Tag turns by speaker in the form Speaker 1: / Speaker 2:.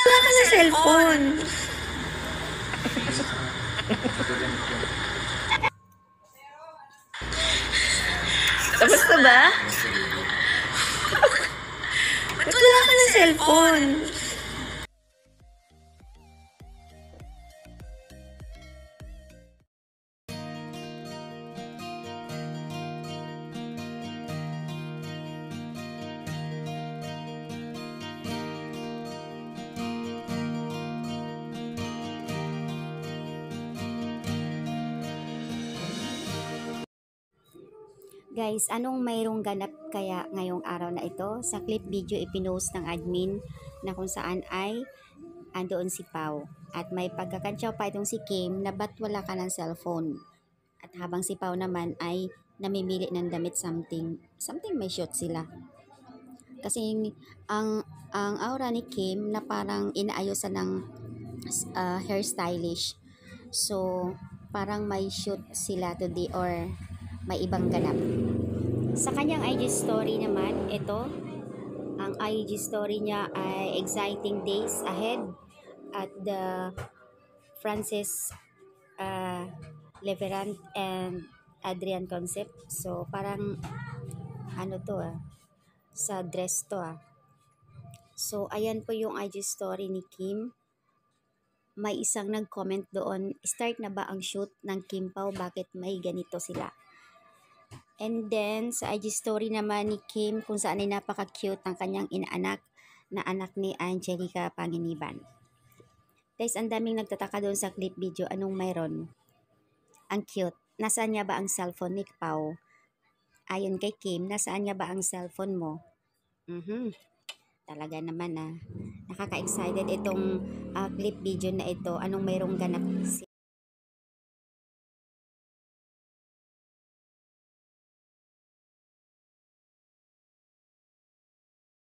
Speaker 1: Wala ka sa cellphone. Tapos na ba? Ba't wala ka sa cellphone?
Speaker 2: Guys, anong mayroong ganap kaya ngayong araw na ito? Sa clip video ipinost ng admin na kung saan ay andoon si Pau. At may pagkakantsaw pa itong si Kim na ba't wala ka ng cellphone? At habang si Pau naman ay namimili ng damit something may shoot sila. Kasi ang aura ni Kim na parang inaayosan ng hairstylish. So, parang may shoot sila today or may ibang ganap. Sa kanyang IG story naman, ito, ang IG story niya ay exciting days ahead at the Francis Leverand and Adrian Concept. So, parang ano to sa dress to So, ayan po yung IG story ni Kim. May isang nag-comment doon, start na ba ang shoot ng Kim Pao? Bakit may ganito sila? And then, sa IG story naman ni Kim, kung saan ay napaka-cute ng kanyang inaanak na anak ni Angelica Panginiban. Guys, ang daming nagtataka doon sa clip video, anong mayroon? Ang cute. Nasaan niya ba ang cellphone ni Pao? Ayon kay Kim, nasaan niya ba ang cellphone mo? Talaga naman nakaka-excited itong clip video na ito. Anong mayroong ganap